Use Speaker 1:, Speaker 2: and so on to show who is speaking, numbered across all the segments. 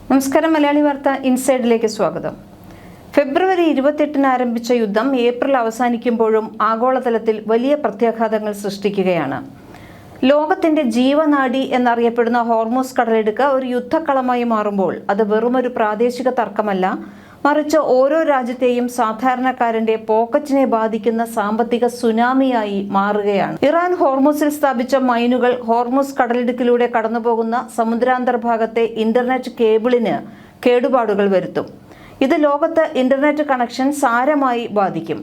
Speaker 1: നമസ്കാരം. മലയാളി വാർത്ത ഇൻസൈഡിലേക്ക് സ്വാഗതം. ഫെബ്രുവരി 28-ന് ആരംഭിച്ച യുദ്ധം ഏപ്രിൽ അവസാനിക്കുമ്പോഴും ആഗോളതലത്തിൽ വലിയ പ്രത്യാഘാതങ്ങൾ സൃഷ്ടിക്കുകയാണ്. ലോകത്തിന്റെ ജീവനാഡി എന്നറിയപ്പെടുന്ന ഹോർമൂസ് കടലിടുക്ക് ഒരു യുദ്ധക്കളമായി മാറുമ്പോൾ അത് വെറുമൊരു പ്രാദേശിക തർക്കമല്ല, മറിച്ച് ഓരോ രാജ്യത്തെയും സാധാരണക്കാരന്റെ പോക്കറ്റിനെ ബാധിക്കുന്ന സാമ്പത്തിക സുനാമിയായി മാറുകയാണ്. ഇറാൻ ഹോർമൂസിൽ സ്ഥാപിച്ച മൈനുകൾ ഹോർമൂസ് കടലിടുക്കിലൂടെ കടന്നുപോകുന്ന സമുദ്രാന്തർഭാഗത്തെ ഇന്റർനെറ്റ് കേബിളിന് കേടുപാടുകൾ വരുത്തും. ഇത് ലോകത്ത് ഇന്റർനെറ്റ് കണക്ഷൻ സാരമായി ബാധിക്കും.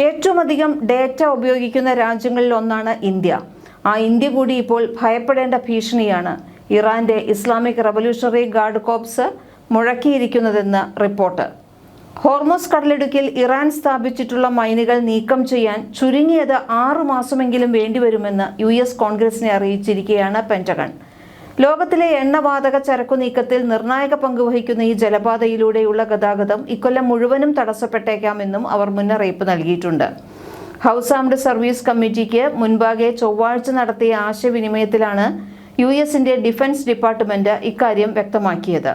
Speaker 1: ഏറ്റവും അധികം ഡേറ്റ ഉപയോഗിക്കുന്ന രാജ്യങ്ങളിൽ ഒന്നാണ് ഇന്ത്യ. ആ ഇന്ത്യ കൂടി ഇപ്പോൾ ഭയപ്പെടേണ്ട ഭീഷണിയാണ് ഇറാന്റെ ഇസ്ലാമിക് റവല്യൂഷണറി ഗാർഡ് കോർപ്സ് മുഴക്കിയിരിക്കുന്നതെന്ന് റിപ്പോർട്ട്. ഹോർമൂസ് കടലിടുക്കിൽ ഇറാൻ സ്ഥാപിച്ചിട്ടുള്ള മൈനുകൾ നീക്കം ചെയ്യാൻ ചുരുങ്ങിയത് 6 മാസമെങ്കിലും വേണ്ടിവരുമെന്ന് US കോൺഗ്രസിനെ അറിയിച്ചിരിക്കുകയാണ് പെന്റഗൺ. ലോകത്തിലെ എണ്ണവാതക ചരക്കു നീക്കത്തിൽ നിർണായക പങ്ക് വഹിക്കുന്ന ഈ ജലപാതയിലൂടെയുള്ള ഗതാഗതം ഇക്കൊല്ലം മുഴുവനും തടസ്സപ്പെട്ടേക്കാമെന്നും അവർ മുന്നറിയിപ്പ് നൽകിയിട്ടുണ്ട്. ഹൗസ് ആംഡ് സർവീസ് കമ്മിറ്റിക്ക് മുൻപാകെ ചൊവ്വാഴ്ച നടത്തിയ ആശയവിനിമയത്തിലാണ് US ഡിഫൻസ് ഡിപ്പാർട്ട്മെന്റ് ഇക്കാര്യം വ്യക്തമാക്കിയത്.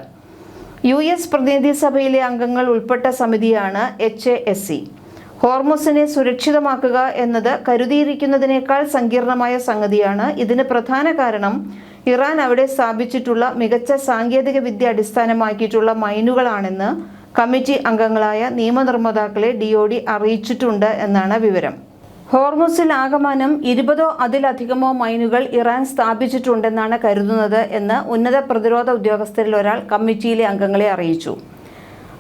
Speaker 1: US പ്രതിനിധി സഭയിലെ അംഗങ്ങൾ ഉൾപ്പെട്ട സമിതിയാണ് HASC. ഹോർമൂസിനെ സുരക്ഷിതമാക്കുക എന്നത് കരുതിയിരിക്കുന്നതിനേക്കാൾ സങ്കീർണമായ സംഗതിയാണ്. ഇതിന് പ്രധാന കാരണം ഇറാൻ അവിടെ സ്ഥാപിച്ചിട്ടുള്ള മികച്ച സാങ്കേതിക വിദ്യ അടിസ്ഥാനമാക്കിയിട്ടുള്ള മൈനുകളാണെന്ന് കമ്മിറ്റി അംഗങ്ങളായ നിയമനിർമ്മാതാക്കളെ DOD അറിയിച്ചിട്ടുണ്ട് എന്നാണ് വിവരം. ഹോർമൂസിൽ ആകമാനം 20 അതിലധികമോ മൈനുകൾ ഇറാൻ സ്ഥാപിച്ചിട്ടുണ്ടെന്നാണ് കരുതുന്നത് എന്ന് ഉന്നത പ്രതിരോധ ഉദ്യോഗസ്ഥരിൽ ഒരാൾ കമ്മിറ്റിയിലെ അംഗങ്ങളെ അറിയിച്ചു.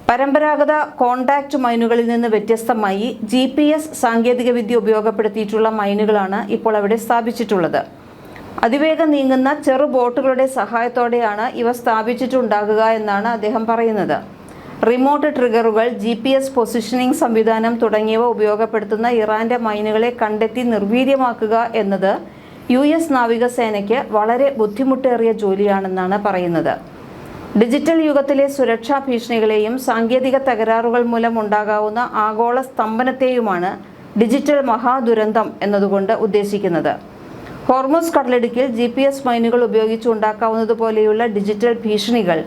Speaker 1: പരമ്പരാഗത കോണ്ടാക്ട് മൈനുകളിൽ നിന്ന് വ്യത്യസ്തമായി GPS സാങ്കേതികവിദ്യ ഉപയോഗപ്പെടുത്തിയിട്ടുള്ള മൈനുകളാണ് ഇപ്പോൾ അവിടെ സ്ഥാപിച്ചിട്ടുള്ളത്. അതിവേഗം നീങ്ങുന്ന ചെറു ബോട്ടുകളുടെ സഹായത്തോടെയാണ് ഇവ സ്ഥാപിച്ചിട്ടുണ്ടാകുക എന്നാണ് അദ്ദേഹം പറയുന്നത്. റിമോട്ട് ട്രിഗറുകൾ, GPS പൊസിഷനിംഗ് സംവിധാനം തുടങ്ങിയവ ഉപയോഗപ്പെടുത്തുന്ന ഇറാന്റെ മൈനുകളെ കണ്ടെത്തി നിർവീര്യമാക്കുക എന്നത് US നാവികസേനയ്ക്ക് വളരെ ബുദ്ധിമുട്ടേറിയ ജോലിയാണെന്നാണ് പറയുന്നത്. ഡിജിറ്റൽ യുഗത്തിലെ സുരക്ഷാ ഭീഷണികളെയും സാങ്കേതിക തകരാറുകൾ മൂലം ഉണ്ടാകാവുന്ന ആഗോള സ്തംഭനത്തെയുമാണ് ഡിജിറ്റൽ മഹാദുരന്തം എന്നതുകൊണ്ട് ഉദ്ദേശിക്കുന്നത്. ഹോർമൂസ് കടലിടുക്കിൽ GPS മൈനുകൾ ഉപയോഗിച്ച് ഉണ്ടാക്കാവുന്നതുപോലെയുള്ള ഡിജിറ്റൽ ഭീഷണികൾ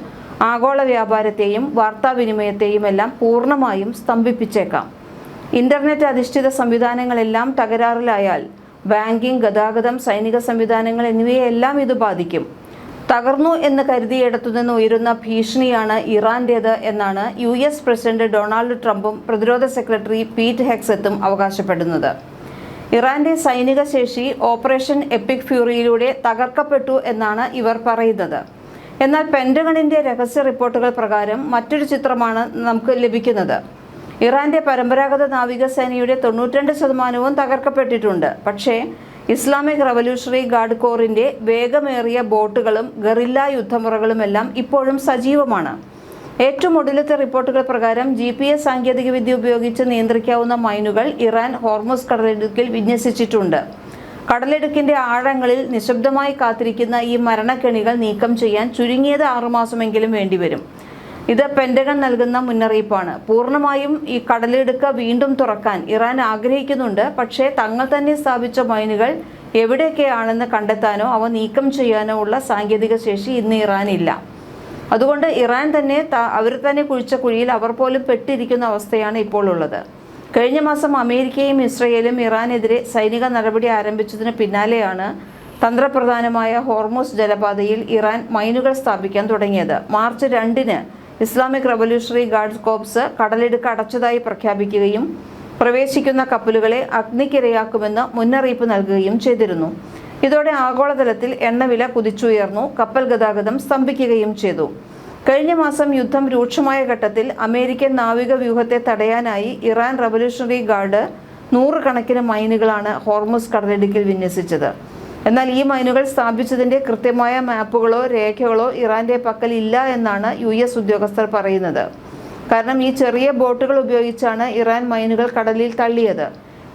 Speaker 1: ആഗോള വ്യാപാരത്തെയും വാർത്താവിനിമയത്തെയും എല്ലാം പൂർണ്ണമായും സ്തംഭിപ്പിച്ചേക്കാം. ഇന്റർനെറ്റ് അധിഷ്ഠിത സംവിധാനങ്ങളെല്ലാം തകരാറിലായാൽ ബാങ്കിംഗ്, ഗതാഗതം, സൈനിക സംവിധാനങ്ങൾ എന്നിവയെല്ലാം ഇത് ബാധിക്കും. തകർന്നു എന്ന് കരുതിയിടത്തുനിന്ന് ഉയരുന്ന ഭീഷണിയാണ് ഇറാന്റേത് എന്നാണ് US പ്രസിഡന്റ് ഡൊണാൾഡ് ട്രംപും പ്രതിരോധ സെക്രട്ടറി പീറ്റ് ഹെഗ്സെത്തും അവകാശപ്പെടുന്നത്. ഇറാന്റെ സൈനിക ശേഷി ഓപ്പറേഷൻ എപ്പിക് ഫ്യൂറിയിലൂടെ തകർക്കപ്പെട്ടു എന്നാണ് ഇവർ പറയുന്നത്. എന്നാൽ പെന്റഗണിന്റെ രഹസ്യ റിപ്പോർട്ടുകൾ പ്രകാരം മറ്റൊരു ചിത്രമാണ് നമുക്ക് ലഭിക്കുന്നത്. ഇറാന്റെ പരമ്പരാഗത നാവികസേനയുടെ 92% തകർക്കപ്പെട്ടിട്ടുണ്ട്. പക്ഷേ ഇസ്ലാമിക് റവല്യൂഷണറി ഗാർഡ് കോറിന്റെ വേഗമേറിയ ബോട്ടുകളും ഗറില്ല യുദ്ധമുറകളുമെല്ലാം ഇപ്പോഴും സജീവമാണ്. ഏറ്റവും ഒടുവിലത്തെ റിപ്പോർട്ടുകൾ പ്രകാരം GPS സാങ്കേതികവിദ്യ ഉപയോഗിച്ച് നിയന്ത്രിക്കാവുന്ന മൈനുകൾ ഇറാൻ ഹോർമൂസ് കടലിടുക്കിൽ വിന്യസിച്ചിട്ടുണ്ട്. കടലിടുക്കിന്റെ ആഴങ്ങളിൽ നിശബ്ദമായി കാത്തിരിക്കുന്ന ഈ മരണക്കെണികൾ നീക്കം ചെയ്യാൻ ചുരുങ്ങിയത് 6 മാസമെങ്കിലും വേണ്ടിവരും. ഇത് പെന്റഗൺ നൽകുന്ന മുന്നറിയിപ്പാണ്. പൂർണ്ണമായും ഈ കടലിടുക്ക് വീണ്ടും തുറക്കാൻ ഇറാൻ ആഗ്രഹിക്കുന്നുണ്ട്. പക്ഷേ തങ്ങൾ തന്നെ സ്ഥാപിച്ച മൈനുകൾ എവിടെയൊക്കെയാണെന്ന് കണ്ടെത്താനോ അവ നീക്കം ചെയ്യാനോ ഉള്ള സാങ്കേതിക ശേഷി ഇന്ന് ഇറാനില്ല. അതുകൊണ്ട് ഇറാൻ തന്നെ അവർ തന്നെ കുഴിച്ച കുഴിയിൽ അവർ പോലും പെട്ടിരിക്കുന്ന അവസ്ഥയാണ് ഇപ്പോൾ ഉള്ളത്. കഴിഞ്ഞ മാസം അമേരിക്കയും ഇസ്രയേലും ഇറാനെതിരെ സൈനിക നടപടി ആരംഭിച്ചതിന് പിന്നാലെയാണ് തന്ത്രപ്രധാനമായ ഹോർമൂസ് ജലപാതയിൽ ഇറാൻ മൈനുകൾ സ്ഥാപിക്കാൻ തുടങ്ങിയത്. മാർച്ച് 2-ന് ഇസ്ലാമിക് റവല്യൂഷണറി ഗാർഡ് കോർപ്സ് കടലിടുക്ക് അടച്ചതായി പ്രഖ്യാപിക്കുകയും പ്രവേശിക്കുന്ന കപ്പലുകളെ അഗ്നിക്കിരയാക്കുമെന്ന് മുന്നറിയിപ്പ് നൽകുകയും ചെയ്തിരുന്നു. ഇതോടെ ആഗോളതലത്തിൽ എണ്ണവില കുതിച്ചുയർന്നു, കപ്പൽ ഗതാഗതം സ്തംഭിക്കുകയും ചെയ്തു. കഴിഞ്ഞ മാസം യുദ്ധം രൂക്ഷമായ ഘട്ടത്തിൽ അമേരിക്കൻ നാവിക വ്യൂഹത്തെ തടയാനായി ഇറാൻ റവല്യൂഷണറി ഗാർഡ് 100 കണക്കിന് മൈനുകളാണ് ഹോർമൂസ് കടലിടുക്കിൽ വിന്യസിച്ചത്. എന്നാൽ ഈ മൈനുകൾ സ്ഥാപിച്ചതിന്റെ കൃത്യമായ മാപ്പുകളോ രേഖകളോ ഇറാന്റെ പക്കൽ ഇല്ല എന്നാണ് US ഉദ്യോഗസ്ഥർ പറയുന്നത്. കാരണം ഈ ചെറിയ ബോട്ടുകൾ ഉപയോഗിച്ചാണ് ഇറാൻ മൈനുകൾ കടലിൽ തള്ളിയത്.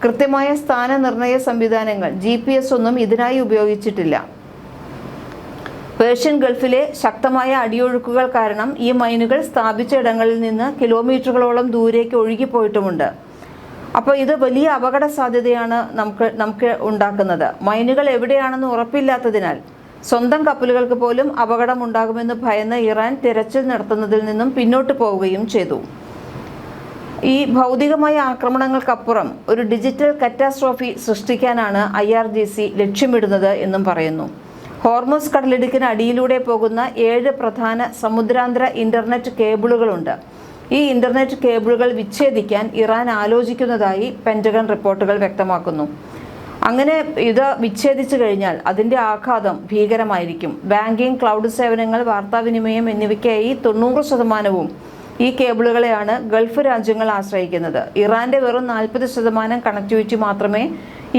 Speaker 1: കൃത്യമായ സ്ഥാനനിർണയ സംവിധാനങ്ങൾ GPS ഒന്നും ഇതിനായി ഉപയോഗിച്ചിട്ടില്ല. പേർഷ്യൻ ഗൾഫിലെ ശക്തമായ അടിയൊഴുക്കുകൾ കാരണം ഈ മൈനുകൾ സ്ഥാപിച്ച ഇടങ്ങളിൽ നിന്ന് കിലോമീറ്ററുകളോളം ദൂരേക്ക് ഒഴുകിപ്പോയിട്ടുമുണ്ട്. അപ്പോൾ ഇത് വലിയ അപകട സാധ്യതയാണ് നമുക്ക് ഉണ്ടാക്കുന്നത്. മൈനുകൾ എവിടെയാണെന്ന് ഉറപ്പില്ലാത്തതിനാൽ സ്വന്തം കപ്പലുകൾക്ക് പോലും അപകടമുണ്ടാകുമെന്ന് ഭയന്ന് ഇറാൻ തിരച്ചിൽ നടത്തുന്നതിൽ നിന്നും പിന്നോട്ട് പോവുകയും ചെയ്തു. ഈ ഭൗതികമായ ആക്രമണങ്ങൾക്കപ്പുറം ഒരു ഡിജിറ്റൽ കറ്റാസ്ട്രോഫി സൃഷ്ടിക്കാനാണ് IRGC ലക്ഷ്യമിടുന്നത് എന്നും പറയുന്നു. ഹോർമുസ് കടലിടുക്കിന് അടിയിലൂടെ പോകുന്ന 7 പ്രധാന സമുദ്രാന്തര ഇന്റർനെറ്റ് കേബിളുകളുണ്ട്. ഈ ഇന്റർനെറ്റ് കേബിളുകൾ വിച്ഛേദിക്കാൻ ഇറാൻ ആലോചിക്കുന്നതായി പെന്റഗൺ റിപ്പോർട്ടുകൾ വ്യക്തമാക്കുന്നു. അങ്ങനെ ഇത് വിച്ഛേദിച്ചു കഴിഞ്ഞാൽ അതിൻ്റെ ആഘാതം ഭീകരമായിരിക്കും. ബാങ്കിംഗ്, ക്ലൗഡ് സേവനങ്ങൾ, വാർത്താവിനിമയം എന്നിവയ്ക്കായി 90% ഈ കേബിളുകളെയാണ് ഗൾഫ് രാജ്യങ്ങൾ ആശ്രയിക്കുന്നത്. ഇറാന്റെ വെറും 40% കണക്ടിവിറ്റി മാത്രമേ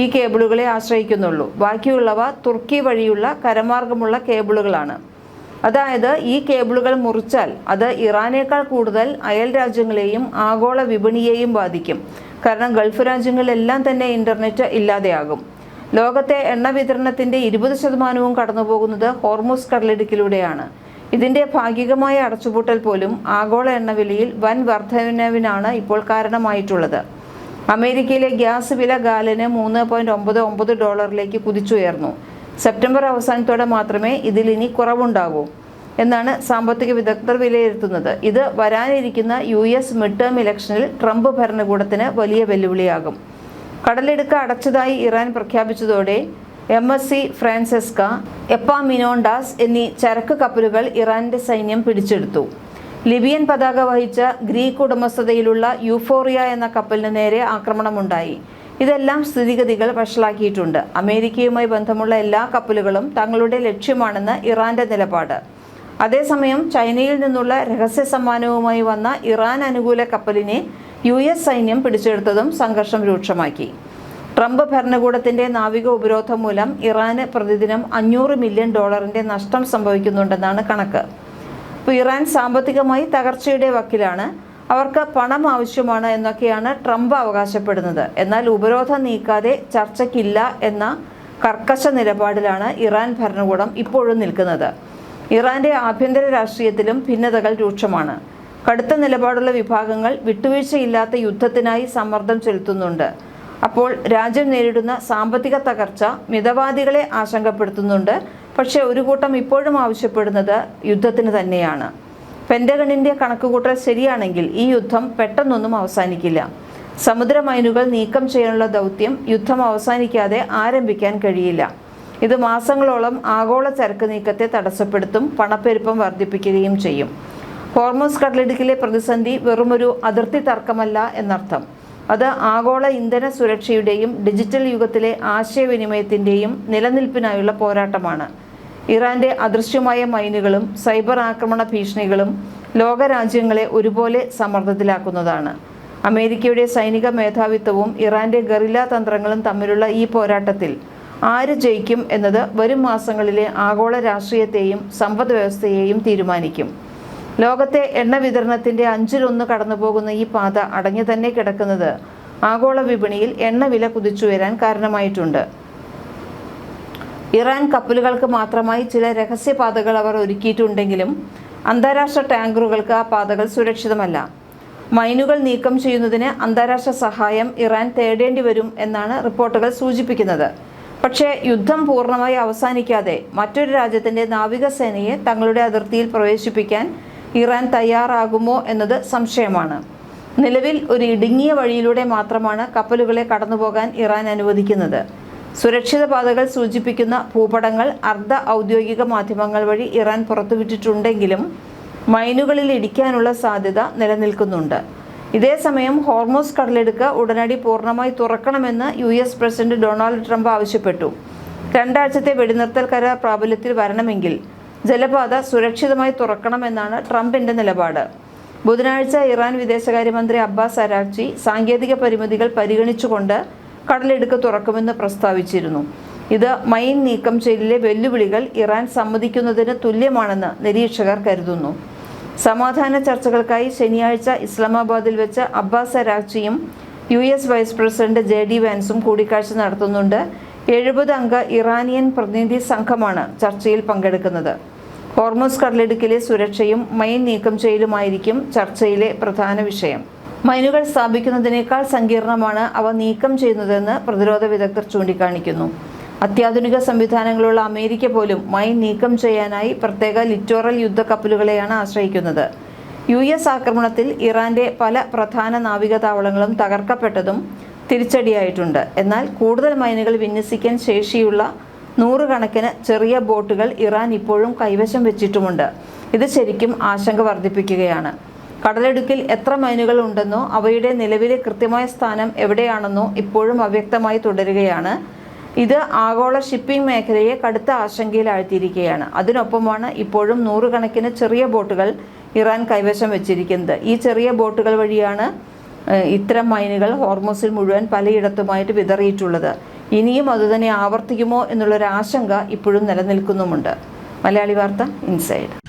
Speaker 1: ഈ കേബിളുകളെ ആശ്രയിക്കുന്നുള്ളൂ. ബാക്കിയുള്ളവ തുർക്കി വഴിയുള്ള കരമാർഗമുള്ള കേബിളുകളാണ്. അതായത് ഈ കേബിളുകൾ മുറിച്ചാൽ അത് ഇറാനേക്കാൾ കൂടുതൽ അയൽ രാജ്യങ്ങളെയും ആഗോള വിപണിയെയും ബാധിക്കും. കാരണം ഗൾഫ് രാജ്യങ്ങളിലെല്ലാം തന്നെ ഇന്റർനെറ്റ് ഇല്ലാതെയാകും. ലോകത്തെ എണ്ണ വിതരണത്തിന്റെ 20% കടന്നുപോകുന്നത് ഹോർമുസ് കടലിടുക്കിലൂടെയാണ്. ഇതിന്റെ ഭാഗികമായ അടച്ചുപൂട്ടൽ പോലും ആഗോള എണ്ണവിലയിൽ വൻ വർധനവിനാണ് ഇപ്പോൾ കാരണമായിട്ടുള്ളത്. അമേരിക്കയിലെ ഗ്യാസ് വില ഗാലന് $3.99 കുതിച്ചുയർന്നു. സെപ്റ്റംബർ അവസാനത്തോടെ മാത്രമേ ഇതിൽ ഇനി കുറവുണ്ടാകൂ എന്നാണ് സാമ്പത്തിക വിദഗ്ധർ വിലയിരുത്തുന്നത്. ഇത് വരാനിരിക്കുന്ന US മിഡ് ടേം ഇലക്ഷനിൽ ട്രംപ് ഭരണകൂടത്തിന് വലിയ വെല്ലുവിളിയാകും. കടലിടുക്ക് അടച്ചതായി ഇറാൻ പ്രഖ്യാപിച്ചതോടെ MSC ഫ്രാൻസെസ്ക, എപ്പാമിനോണ്ടാസ് എന്നീ ചരക്ക് കപ്പലുകൾ ഇറാന്റെ സൈന്യം പിടിച്ചെടുത്തു. ലിബിയൻ പതാക വഹിച്ച ഗ്രീക്ക് ഉടമസ്ഥതയിലുള്ള യൂഫോറിയ എന്ന കപ്പലിന് നേരെ ആക്രമണമുണ്ടായി. ഇതെല്ലാം സ്ഥിതിഗതികൾ വഷളാക്കിയിട്ടുണ്ട്. അമേരിക്കയുമായി ബന്ധമുള്ള എല്ലാ കപ്പലുകളും തങ്ങളുടെ ലക്ഷ്യമാണെന്ന് ഇറാന്റെ നിലപാട്. അതേസമയം ചൈനയിൽ നിന്നുള്ള രഹസ്യ സമ്മാനവുമായി വന്ന ഇറാൻ അനുകൂല കപ്പലിനെ US സൈന്യം പിടിച്ചെടുത്തതും സംഘർഷം രൂക്ഷമാക്കി. ട്രംപ് ഭരണകൂടത്തിന്റെ നാവിക ഉപരോധം മൂലം ഇറാന് പ്രതിദിനം $500 മില്യൺ നഷ്ടം സംഭവിക്കുന്നുണ്ടെന്നാണ് കണക്ക്. ഇപ്പോൾ ഇറാൻ സാമ്പത്തികമായി തകർച്ചയുടെ വക്കിലാണ്. അവർക്ക് പണം ആവശ്യമാണ് എന്നൊക്കെയാണ് ട്രംപ് അവകാശപ്പെടുന്നത്. എന്നാൽ ഉപരോധം നീക്കാതെ ചർച്ചയ്ക്കില്ല എന്ന കർക്കശ നിലപാടിലാണ് ഇറാൻ ഭരണകൂടം ഇപ്പോഴും നിൽക്കുന്നത്. ഇറാന്റെ ആഭ്യന്തര രാഷ്ട്രീയത്തിലും ഭിന്നതകൾ രൂക്ഷമാണ്. കടുത്ത നിലപാടുള്ള വിഭാഗങ്ങൾ വിട്ടുവീഴ്ചയില്ലാത്ത യുദ്ധത്തിനായി സമ്മർദ്ദം ചെലുത്തുന്നുണ്ട്. അപ്പോൾ രാജ്യം നേരിടുന്ന സാമ്പത്തിക തകർച്ച മിതവാദികളെ ആശങ്കപ്പെടുത്തുന്നുണ്ട്. പക്ഷേ ഒരു കൂട്ടം ഇപ്പോഴും ആവശ്യപ്പെടുന്നത് യുദ്ധത്തിന് തന്നെയാണ്. പെന്റഗണിന്റെ കണക്കുകൂട്ടൽ ശരിയാണെങ്കിൽ ഈ യുദ്ധം പെട്ടെന്നൊന്നും അവസാനിക്കില്ല. സമുദ്ര മൈനുകൾ നീക്കം ചെയ്യാനുള്ള ദൗത്യം യുദ്ധം അവസാനിക്കാതെ ആരംഭിക്കാൻ കഴിയില്ല. ഇത് മാസങ്ങളോളം ആഗോള ചരക്ക് നീക്കത്തെ തടസ്സപ്പെടുത്തും, പണപ്പെരുപ്പം വർദ്ധിപ്പിക്കുകയും ചെയ്യും. ഹോർമുസ് കടലിടുക്കിലെ പ്രതിസന്ധി വെറുമൊരു അതിർത്തി തർക്കമല്ല എന്നർത്ഥം. അത് ആഗോള ഇന്ധന സുരക്ഷയുടെയും ഡിജിറ്റൽ യുഗത്തിലെ ആശയവിനിമയത്തിൻ്റെയും നിലനിൽപ്പിനായുള്ള പോരാട്ടമാണ്. ഇറാന്റെ അദൃശ്യമായ മൈനുകളും സൈബർ ആക്രമണ ഭീഷണികളും ലോകരാജ്യങ്ങളെ ഒരുപോലെ സമ്മർദ്ദത്തിലാക്കുന്നതാണ്. അമേരിക്കയുടെ സൈനിക മേധാവിത്വവും ഇറാന്റെ ഗറില്ല തന്ത്രങ്ങളും തമ്മിലുള്ള ഈ പോരാട്ടത്തിൽ ആര് ജയിക്കും എന്നത് വരും മാസങ്ങളിലെ ആഗോള രാഷ്ട്രീയത്തെയും സമ്പദ് വ്യവസ്ഥയെയും തീരുമാനിക്കും. ലോകത്തെ എണ്ണ വിതരണത്തിന്റെ 1/5 കടന്നുപോകുന്ന ഈ പാത അടഞ്ഞു തന്നെ കിടക്കുന്നത് ആഗോള വിപണിയിൽ എണ്ണ വില കുതിച്ചുയരാൻ കാരണമായിട്ടുണ്ട്. ഇറാൻ കപ്പലുകൾക്ക് മാത്രമായി ചില രഹസ്യപാതകൾ അവർ ഒരുക്കിയിട്ടുണ്ടെങ്കിലും അന്താരാഷ്ട്ര ടാങ്കറുകൾക്ക് ആ പാതകൾ സുരക്ഷിതമല്ല. മൈനുകൾ നീക്കം ചെയ്യുന്നതിന് അന്താരാഷ്ട്ര സഹായം ഇറാൻ തേടേണ്ടി വരും എന്നാണ് റിപ്പോർട്ടുകൾ സൂചിപ്പിക്കുന്നത്. പക്ഷേ യുദ്ധം പൂർണ്ണമായി അവസാനിക്കാതെ മറ്റൊരു രാജ്യത്തിന്റെ നാവികസേനയെ തങ്ങളുടെ അതിർത്തിയിൽ പ്രവേശിപ്പിക്കാൻ ഇറാൻ തയ്യാറാകുമോ എന്നത് സംശയമാണ്. നിലവിൽ ഒരു ഇടുങ്ങിയ വഴിയിലൂടെ മാത്രമാണ് കപ്പലുകളെ കടന്നുപോകാൻ ഇറാൻ അനുവദിക്കുന്നത്. സുരക്ഷിത പാതകൾ സൂചിപ്പിക്കുന്ന ഭൂപടങ്ങൾ അർദ്ധ ഔദ്യോഗിക മാധ്യമങ്ങൾ വഴി ഇറാൻ പുറത്തുവിട്ടിട്ടുണ്ടെങ്കിലും മൈനുകളിൽ ഇടിക്കാനുള്ള സാധ്യത നിലനിൽക്കുന്നുണ്ട്. ഇതേസമയം ഹോർമുസ് കടലിടുക്ക് ഉടനടി പൂർണ്ണമായി തുറക്കണമെന്ന് US പ്രസിഡന്റ് ഡൊണാൾഡ് ട്രംപ് ആവശ്യപ്പെട്ടു. 2 ആഴ്ചത്തെ വെടിനിർത്തൽ കരാർ പ്രാബല്യത്തിൽ വരണമെങ്കിൽ ജലപാത സുരക്ഷിതമായി തുറക്കണമെന്നാണ് ട്രംപിന്റെ നിലപാട്. ബുധനാഴ്ച ഇറാൻ വിദേശകാര്യമന്ത്രി അബ്ബാസ് അരാഗ്ചി സാങ്കേതിക പരിമിതികൾ പരിഗണിച്ചുകൊണ്ട് കടലിടുക്ക് തുറക്കുമെന്ന് പ്രസ്താവിച്ചിരുന്നു. ഇത് മൈൻ നീക്കം ചെയ്യലിലെ വെല്ലുവിളികൾ ഇറാൻ സമ്മതിക്കുന്നതിന് തുല്യമാണെന്ന് നിരീക്ഷകർ കരുതുന്നു. സമാധാന ചർച്ചകൾക്കായി ശനിയാഴ്ച ഇസ്ലാമാബാദിൽ വെച്ച് അബ്ബാസ് അരാഗ്ചിയും US വൈസ് പ്രസിഡന്റ് JD വാൻസും കൂടിക്കാഴ്ച നടത്തുന്നുണ്ട്. 70 അംഗ ഇറാനിയൻ പ്രതിനിധി സംഘമാണ് ചർച്ചയിൽ പങ്കെടുക്കുന്നത്. ഹോർമുസ് കടലിടുക്കിലെ സുരക്ഷയും മൈൻ നീക്കം ചെയ്യലുമായിരിക്കും ചർച്ചയിലെ പ്രധാന വിഷയം. മൈനുകൾ സ്ഥാപിക്കുന്നതിനേക്കാൾ സങ്കീർണമാണ് അവ നീക്കം ചെയ്യുന്നതെന്ന് പ്രതിരോധ വിദഗ്ധർ ചൂണ്ടിക്കാണിക്കുന്നു. അത്യാധുനിക സംവിധാനങ്ങളുള്ള അമേരിക്ക പോലും മൈൻ നീക്കം ചെയ്യാനായി പ്രത്യേക ലിറ്റോറൽ യുദ്ധക്കപ്പലുകളെയാണ് ആശ്രയിക്കുന്നത്. US ആക്രമണത്തിൽ ഇറാന്റെ പല പ്രധാന നാവിക താവളങ്ങളും തകർക്കപ്പെട്ടതും തിരിച്ചടിയായിട്ടുണ്ട്. എന്നാൽ കൂടുതൽ മൈനുകൾ വിന്യസിക്കാൻ ശേഷിയുള്ള നൂറുകണക്കിന് ചെറിയ ബോട്ടുകൾ ഇറാൻ ഇപ്പോഴും കൈവശം വെച്ചിട്ടുമുണ്ട്. ഇത് ശരിക്കും ആശങ്ക വർദ്ധിപ്പിക്കുകയാണ്. കടലിടുക്കിൽ എത്ര മൈനുകൾ ഉണ്ടെന്നോ അവയുടെ നിലവിലെ കൃത്യമായ സ്ഥാനം എവിടെയാണെന്നോ ഇപ്പോഴും അവ്യക്തമായി തുടരുകയാണ്. ഇത് ആഗോള ഷിപ്പിംഗ് മേഖലയെ കടുത്ത ആശങ്കയിലാഴ്ത്തിയിരിക്കുകയാണ്. അതിനൊപ്പമാണ് ഇപ്പോഴും നൂറുകണക്കിന് ചെറിയ ബോട്ടുകൾ ഇറാൻ കൈവശം വെച്ചിരിക്കുന്നത്. ഈ ചെറിയ ബോട്ടുകൾ വഴിയാണ് ഇത്തരം മൈനുകൾ ഹോർമൂസിൽ മുഴുവൻ പലയിടത്തുമായിട്ട് വിതറിയിട്ടുള്ളത്. ഇനിയും അതുതന്നെ ആവർത്തിക്കുമോ എന്നുള്ളൊരു ആശങ്ക ഇപ്പോഴും നിലനിൽക്കുന്നുമുണ്ട്. മലയാളി വാർത്ത ഇൻസൈഡ്.